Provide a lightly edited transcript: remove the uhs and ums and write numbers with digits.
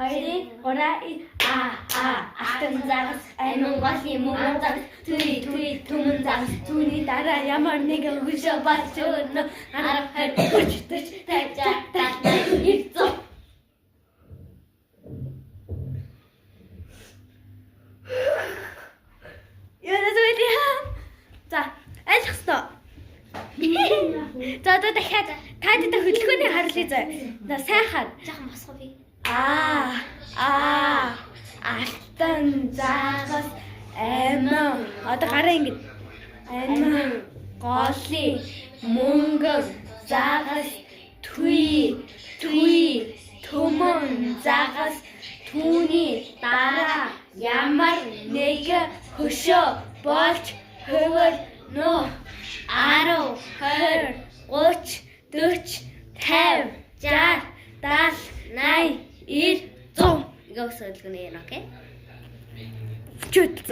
хоёрын гурай алтан загас амин голын мөнгөн загас түри түмэн загас түүний дараа ямар нэгэн хөшөө болж өгнө 10 20 30 40 50 60 Яна зүгээрээ. За, айлах ёстой. За одоо дахиад таад хөдөлгөөний харуулъя заа. За сайхан. Жаахан босгоо би. Алтан загас амин. Одоо гараа ингэ. Амин голын мөнгөн загас түи төмөн загас түүний дараа ямар нэгэн хөшөө болж өгнө 10 20 30 40 50 60 70 90 100 Go so it's gonna end, okay? Чүт.